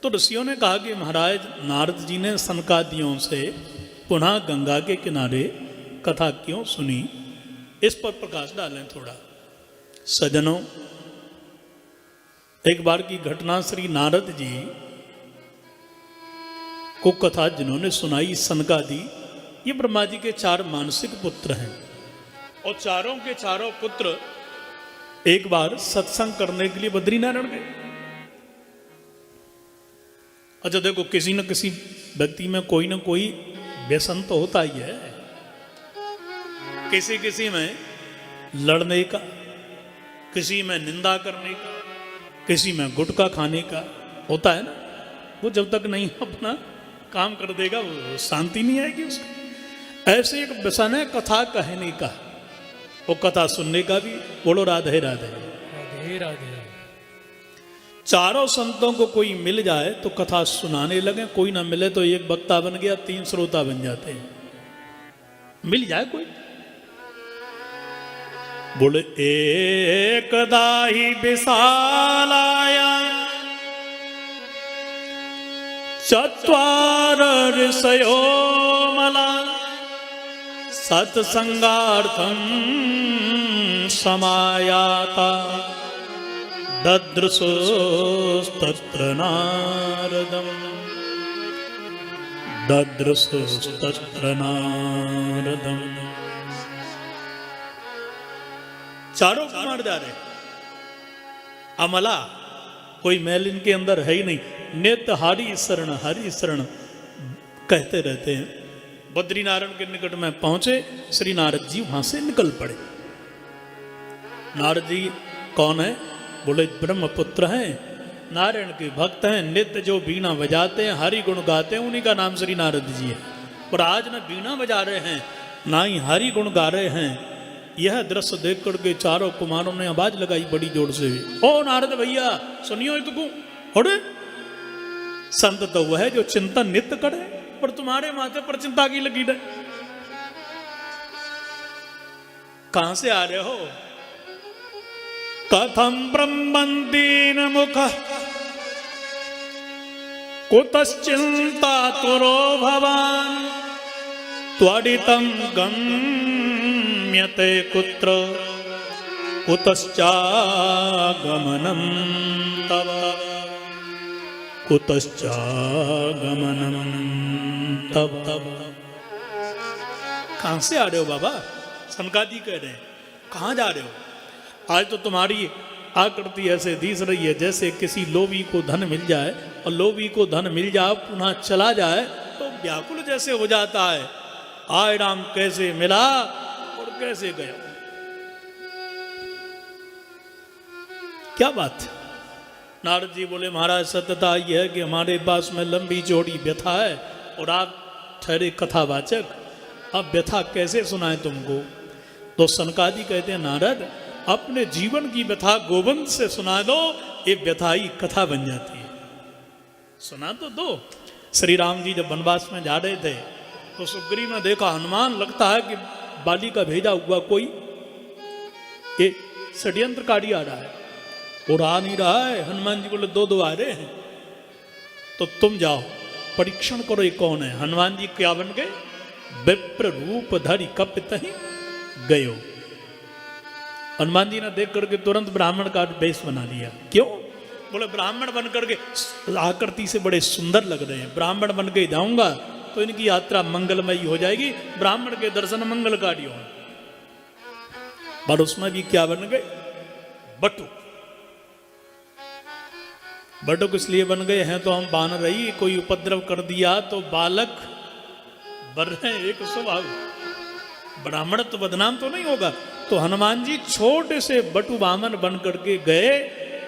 तो ऋषियों ने कहा कि महाराज नारद जी ने सनकादियों से पुनः गंगा के किनारे कथा क्यों सुनी, इस पर प्रकाश डालें थोड़ा। सज्जनों, एक बार की घटना, श्री नारद जी को कथा जिन्होंने सुनाई सनकादि, ये ब्रह्मा जी के 4 मानसिक पुत्र हैं और चारों के चारों पुत्र एक बार सत्संग करने के लिए बद्रीनारायण गए। अच्छा देखो, किसी न किसी व्यक्ति में कोई ना कोई व्यसन तो होता ही है। किसी किसी में लड़ने का, किसी में निंदा करने का, किसी में गुटखा खाने का होता है ना। वो जब तक नहीं अपना काम कर देगा वो शांति नहीं आएगी उसको। ऐसे एक व्यसन है कथा कहने का, वो कथा सुनने का भी। बोलो राधे राधे राधे राधे। चारों संतों को कोई मिल जाए तो कथा सुनाने लगे, कोई ना मिले तो एक वक्ता बन गया, 3 श्रोता बन जाते हैं। मिल जाए कोई, बोले एकदा ही विशालाया चत्वार ऋषयो मला सत्संगार्थम समायाता ददृशोस्तत्र नारदम ददृशोस्तत्र नारदम। चारों कुमार जा रहे, अमला, कोई मैल इनके अंदर है ही नहीं, नित्य हरि शरण कहते रहते हैं। बद्रीनारायण के निकट में पहुंचे, श्री नारद जी वहां से निकल पड़े। नारद जी कौन है? बोले ब्रह्मपुत्र हैं, नारायण के भक्त हैं, नित्य जो बीणा बजाते हैं, हरि गुण गाते हैं, उन्हीं का नाम श्री नारद जी है। और आज न बीणा बजा रहे हैं ना ही हरि गुण गा रहे हैं। यह दृश्य देख करके चारों कुमारों ने आवाज लगाई बड़ी जोर से, ओ नारद भैया सुनियो इसको। अरे संत तो वह है जो चिंतन नित्य करे, पर तुम्हारे माथे पर चिंता की लगी है। कहां से आ रहे हो? कथम ब्रह्मंदीन मुख कुतश्चिंता तुरो भवान त्वरितं गम्यते कुत्र कुतश्चागमनं तव कुतश्चागमनं तव। कहां से आ रहे हो बाबा? सनकादि कह रहे हैं, कहां जा रहे हो? आज तो तुम्हारी आकृति ऐसे दिस रही है जैसे किसी लोभी को धन मिल जाए, और लोभी को धन मिल जाए पुनः चला जाए तो व्याकुल जैसे हो जाता है। आय राम कैसे मिला और कैसे गया। क्या बात? नारद जी बोले महाराज सत्यता यह है कि हमारे पास में लंबी चौड़ी व्यथा है और आप ठहरे कथावाचक, अब व्यथा कैसे सुनाए तुमको? तो सनकादि कहते हैं नारद अपने जीवन की व्यथा गोविंद से सुना दो, ये व्यथा ही कथा बन जाती है। सुना तो दो। श्री राम जी जब वनवास में जा रहे थे तो सुग्रीव ने देखा हनुमान लगता है कि बाली का भेजा हुआ कोई ये षड्यंत्रकारी आ रहा है, और आ नहीं रहा है। हनुमान जी बोले 2 आ रहे हैं, तो तुम जाओ परीक्षण करो ये कौन है। हनुमान जी क्या बन गए? विप्र रूप धरि कपितहि गयो। हनुमान जी ने देख करके तुरंत ब्राह्मण का वेश बना लिया। क्यों? बोले ब्राह्मण बन करके आकृति से बड़े सुंदर लग रहे हैं, ब्राह्मण बन के जाऊंगा तो इनकी यात्रा मंगलमयी हो जाएगी, ब्राह्मण के दर्शन मंगलकारी हो। पर उसमें भी क्या बन गए? बटुक। बटुक इसलिए बन गए हैं तो हम बान रही, कोई उपद्रव कर दिया तो बालक बर रहे एक स्वभाव, ब्राह्मण तो बदनाम तो नहीं होगा। तो हनुमान जी छोटे से बटु वामन बन करके गए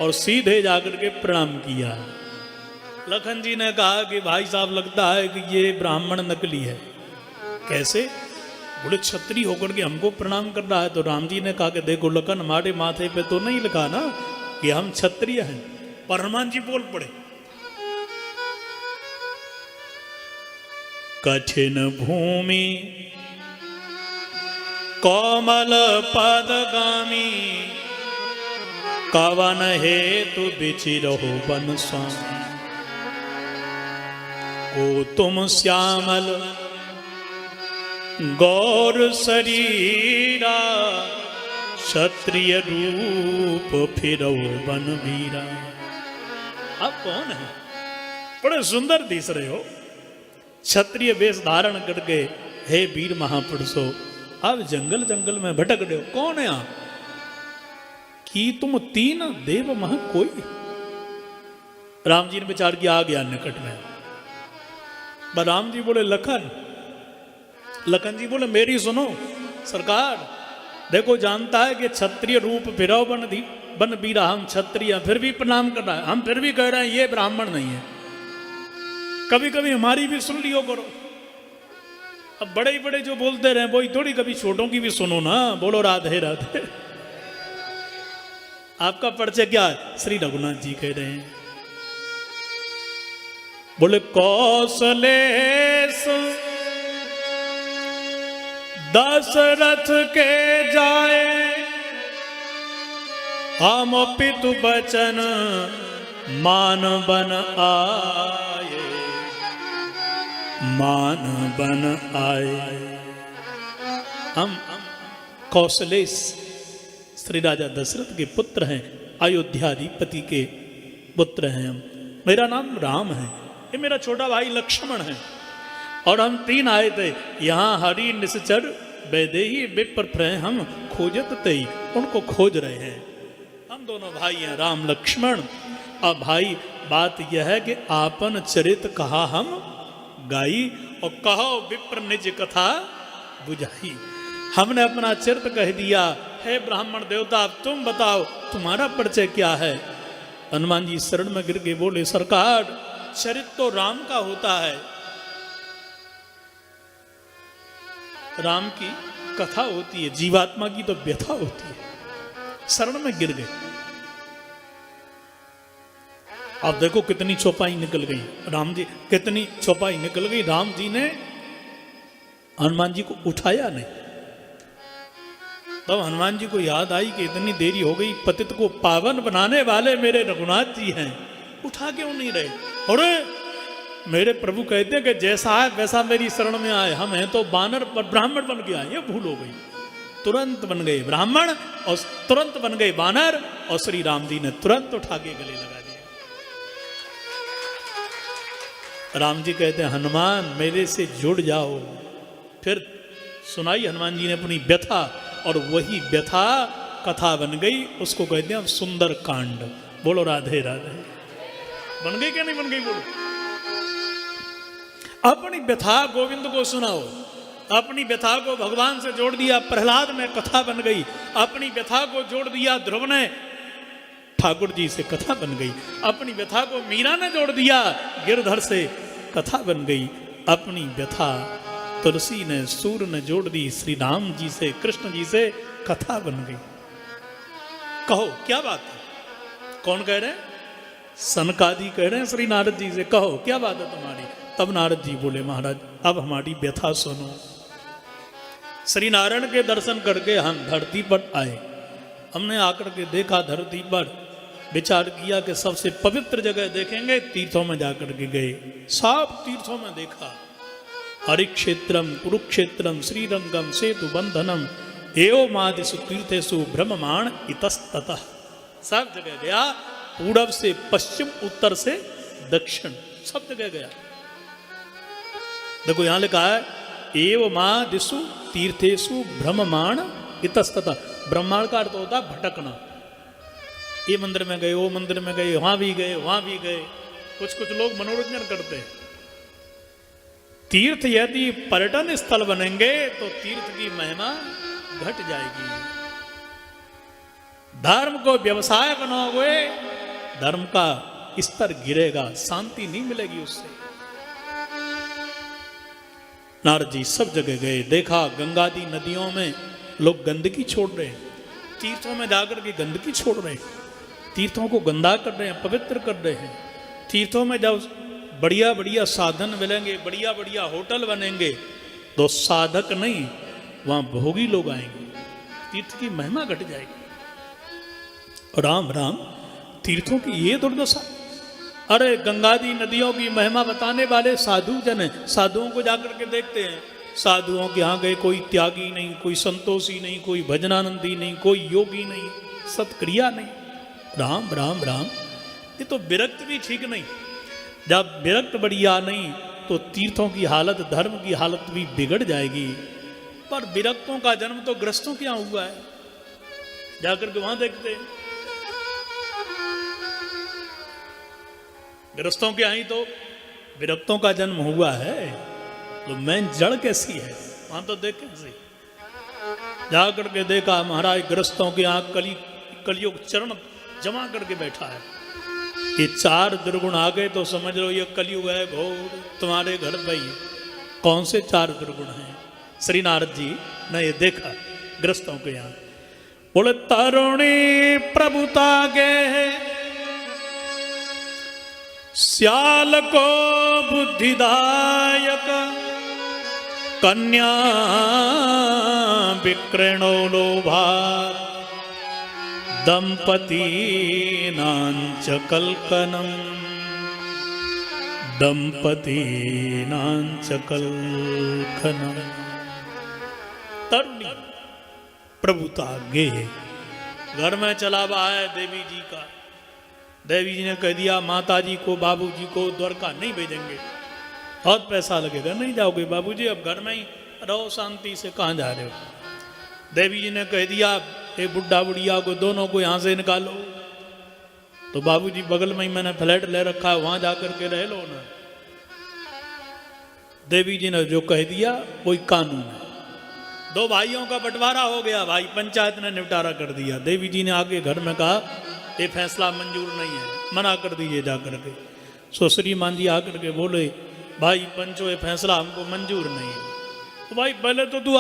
और सीधे जाकर के प्रणाम किया। लखन जी ने कहा कि भाई साहब लगता है कि ये ब्राह्मण नकली है। कैसे? बोले क्षत्रिय होकर के हमको प्रणाम कर रहा है। तो राम जी ने कहा कि देखो लखन, हमारे माथे पे तो नहीं लिखा ना कि हम क्षत्रिय हैं। पर हनुमान जी बोल पड़े, कठिन भूमि कोमल पदगामी कवन हेतु बिचिरहु बन स्वामी। ओ तुम श्यामल गौर शरीरा, क्षत्रिय रूप फिरो बन वीरा। आप कौन है? बड़े सुंदर दिख रहे हो, क्षत्रिय वेश धारण करके, हे वीर महापुरुषो आप जंगल जंगल में भटक रहे हो, कौन है आप? कि तुम तीन देव मह कोई? राम जी ने विचार किया, आ गया निकट में। राम जी बोले लखन, लखन जी बोले मेरी सुनो सरकार, देखो जानता है कि क्षत्रिय रूप फिरो बन वीरा, हम क्षत्रिय फिर भी प्रणाम कर रहा है, हम फिर भी कह रहे हैं ये ब्राह्मण नहीं है, कभी कभी हमारी भी सुन लियो करो। अब बड़े ही बड़े जो बोलते रहे वही थोड़ी, कभी छोटों की भी सुनो ना। बोलो राधे राधे। आपका परिचय क्या है? श्री रघुनाथ जी कह रहे हैं। बोले कौशलेश दशरथ के जाए, हम पितु बचन मान बन आए, मान बन आए। हम कौशलेश श्री राजा दशरथ के पुत्र हैं, अयोध्याधिपति के पुत्र हैं हम। मेरा नाम राम है, ये मेरा छोटा भाई लक्ष्मण है, और हम तीन आए थे यहाँ हरि निश्चर वैदेही विप्र प्रय, हम खोजत तई, उनको खोज रहे हैं। हम दोनों भाई हैं राम लक्ष्मण। अब भाई बात यह है कि आपन चरित कहा हम गाई, और कहो विप्र निज कथा बुझाई। हमने अपना चरित कह दिया, हे ब्राह्मण देवता अब तुम बताओ तुम्हारा परिचय क्या है? हनुमान जी शरण में गिर के बोले सरकार, चरित्र तो राम का होता है, राम की कथा होती है, जीवात्मा की तो व्यथा होती है। शरण में गिर गए। अब देखो कितनी चौपाई निकल गई, राम जी कितनी चौपाई निकल गई। राम जी ने हनुमान जी को उठाया नहीं। तब हनुमान जी को याद आई कि इतनी देरी हो गई, पतित को पावन बनाने वाले मेरे रघुनाथ जी हैं, उठा क्यों नहीं रहे? और मेरे प्रभु कहते हैं कि जैसा है वैसा मेरी शरण में आए, हम हैं तो बानर पर ब्राह्मण बन गया, ये भूल हो गई। तुरंत बन गए ब्राह्मण और तुरंत बन गए बानर, और श्री राम जी ने तुरंत उठा के गले लगा दिया। राम जी कहते हैं हनुमान मेरे से जुड़ जाओ। फिर सुनाई हनुमान जी ने अपनी व्यथा, और वही व्यथा कथा बन गई, उसको कहते हैं सुंदर कांड। बोलो राधे राधे। बन गई क्या नहीं बन गई? बोलो। अपनी व्यथा गोविंद को सुनाओ, अपनी व्यथा को भगवान से जोड़ दिया, प्रहलाद में कथा बन गई। अपनी व्यथा को जोड़ दिया ध्रुव ने, ठाकुर जी से कथा बन गई। अपनी व्यथा को मीरा ने जोड़ दिया, गिरधर से कथा बन गई। अपनी व्यथा तुलसी ने सूर ने जोड़ दी, श्री राम जी से कृष्ण जी से कथा बन गई। कहो क्या बात है? कौन कह रहे हैं? सनकादि कह रहे हैं श्री नारद जी से, कहो क्या बात है तुम्हारी? तब नारद जी बोले महाराज अब हमारी व्यथा सुनो। श्री नारायण के दर्शन करके हम धरती पर आए। हमने आकर के देखा धरती पर, विचार किया कि सबसे पवित्र जगह देखेंगे, तीर्थों में जाकर के गए। सब तीर्थों में देखा, हरिक्षेत्रम कुरुक्षेत्रम श्रीरंगम सेतु बंधनम एवमादिषु तीर्थेषु ब्रह्ममाण इतस्ततः। सब जगह गया, पूरब से पश्चिम, उत्तर से दक्षिण, सब जगह गया। देखो यहां लिखा है एवमादिषु तीर्थेषु ब्रह्ममाण इतस्ततः। ब्रह्मांड का अर्थ होता है भटकना। ये मंदिर में गए, वो मंदिर में गए, वहां भी गए, वहां भी गए। कुछ कुछ लोग मनोरंजन करते हैं। तीर्थ यदि पर्यटन स्थल बनेंगे तो तीर्थ की महिमा घट जाएगी। धर्म को व्यवसाय बनाओगे, धर्म का स्तर गिरेगा, शांति नहीं मिलेगी उससे। नारद जी सब जगह गए, देखा गंगादी नदियों में लोग गंदगी छोड़ रहे हैं, तीर्थों में जाकर के गंदगी छोड़ रहे हैं, तीर्थों को गंदा कर रहे हैं, पवित्र कर रहे हैं। तीर्थों में जब बढ़िया बढ़िया साधन मिलेंगे, बढ़िया बढ़िया होटल बनेंगे, तो साधक नहीं वहां भोगी लोग आएंगे, तीर्थ की महिमा घट जाएगी। राम राम, तीर्थों की ये दुर्दशा। अरे गंगादी नदियों की महिमा बताने वाले साधु जन हैं, साधुओं को जाकर के देखते हैं, साधुओं के यहाँ गए कोई त्यागी नहीं, कोई संतोषी नहीं, कोई भजनानंदी नहीं, कोई योगी नहीं, सत्क्रिया नहीं, राम राम राम। ये तो विरक्त भी ठीक नहीं। जब विरक्त बढ़िया नहीं तो तीर्थों की हालत, धर्म की हालत भी बिगड़ जाएगी। पर विरक्तों का जन्म तो ग्रस्तों के यहाँ हुआ है, जाकर के वहां देखते हैं। ग्रस्तों के यहाँ ही तो विरक्तों का जन्म हुआ है, तो मैं जड़ कैसी है वहां तो देख कैसे। जाकर के देखा महाराज ग्रस्तों के यहाँ कलियुग चरण जमा करके बैठा है। ये 4 दुर्गुण आ गए तो समझ लो ये कलयुग है घोर तुम्हारे घर भाई। कौन से 4 दुर्गुण हैं? श्री नारद जी ने ये देखा ग्रस्तों के यहाँ। बोले तरुणी प्रभुता गे श्याल को बुद्धिदायक कन्या विक्रणो लोभा दंपती नांच कल्कनम दंपती नांच कल्कनम। तरुणी प्रभुता गे, घर में चला हुआ है देवी जी का। देवी जी ने कह दिया माता जी को बाबू जी को द्वारका नहीं भेजेंगे, बहुत पैसा लगेगा, नहीं जाओगे बाबूजी, अब घर में ही रहो शांति से, कहाँ जा रहे हो। देवी जी ने कह दिया ये बुढ़ा बुढ़िया को दोनों को यहाँ से निकालो। तो बाबूजी बगल में ही मैंने फ्लैट ले रखा है, वहां जाकर के रह लो ना। देवी जी ने जो कह दिया वही कानून है। 2 भाइयों का बंटवारा हो गया, भाई पंचायत ने निपटारा कर दिया। देवी जी ने आके घर में कहा ये फैसला मंजूर नहीं है, मना कर दीजिए जाकर के। सो श्रीमान जी आकर के बोले भाई पंचो ये फैसला हमको मंजूर नहीं है। तो भाई पहले तो तू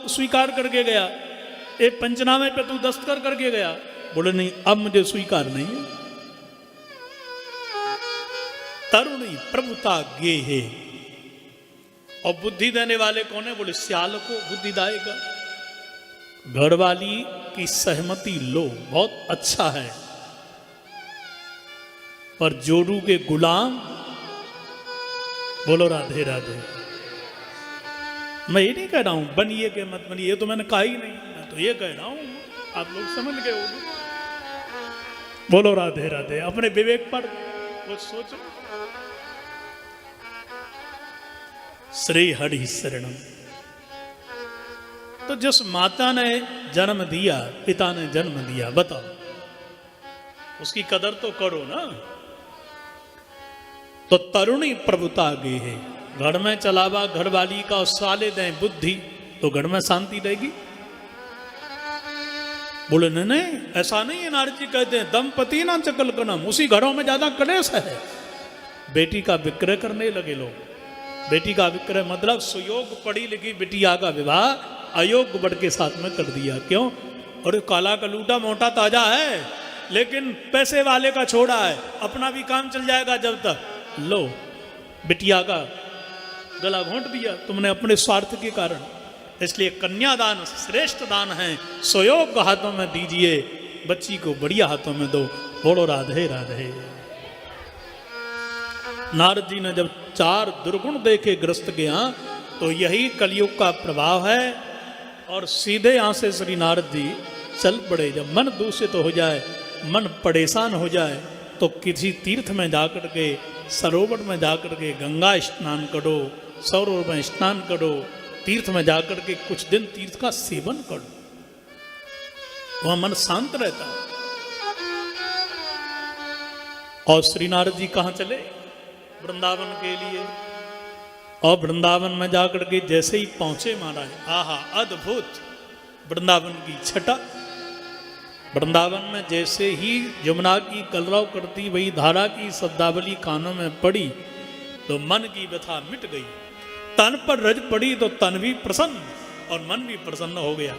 स्वीकार करके गया, ये पंचनामे पे तू दस्तखत करके गया। बोले नहीं अब मुझे स्वीकार नहीं है। तरुणी प्रभुता गे है। और बुद्धि देने वाले कौन है? बोले श्याल को बुद्धिदायक। घर वाली की सहमति लो, बहुत अच्छा है, पर जोरू के गुलाम बोलो राधे राधे। मैं ये नहीं कह रहा हूं बनिए के मत बनिए, ये तो मैंने कहा ही नहीं, मैं तो ये कह रहा हूं आप लोग समझ गए होंगे। बोलो राधे राधे। अपने विवेक पर कुछ सोचो। श्री हरि शरणम। तो जिस माता ने जन्म दिया, पिता ने जन्म दिया, बताओ उसकी कदर तो करो ना। तो तरुणी प्रभुता गे है। घर में चलावा घर वाली का और साले दें बुद्धि तो घर में शांति रहेगी। बोले नहीं ऐसा नहीं है, नारद जी कहते हैं दंपति ना चकल कनम, उसी घरों में ज्यादा कलेश है। बेटी का विक्रय करने लगे लोग। बेटी का विक्रय मतलब सुयोग पढ़ी लिखी बिटिया का विवाह अयोग्य बड़ के साथ में कर दिया। क्यों? और काला का लूटा मोटा ताजा है, लेकिन पैसे वाले का छोड़ा है, अपना भी काम चल जाएगा जब तक। लो बिटिया का गला घोंट दिया तुमने अपने स्वार्थ के कारण। इसलिए कन्यादान श्रेष्ठ दान है, सुयोग हाथों में दीजिए, बच्ची को बढ़िया हाथों में दो। बोलो राधे राधे। नारद जी ने जब 4 दुर्गुण देखे ग्रस्त के यहाँ, तो यही कलयुग का प्रभाव है। और सीधे यहाँ से श्री नारद जी चल पड़े। जब मन दूषित हो जाए, मन परेशान हो जाए, तो किसी तीर्थ में जाकर के, सरोवर में जाकर के गंगा स्नान करो, सरोवर में स्नान करो, तीर्थ में जाकर के कुछ दिन तीर्थ का सेवन करो, वहां मन शांत रहता है। और श्री नारद जी कहाँ चले? वृंदावन के लिए। और वृंदावन में जाकर के जैसे ही पहुंचे महाराज, आहा अद्भुत वृंदावन की छटा। वृंदावन में जैसे ही यमुना की कलरव करती वही धारा की शब्दावली कानों में पड़ी, तो मन की व्यथा मिट गई। तन पर रज पड़ी तो तन भी प्रसन्न और मन भी प्रसन्न हो गया।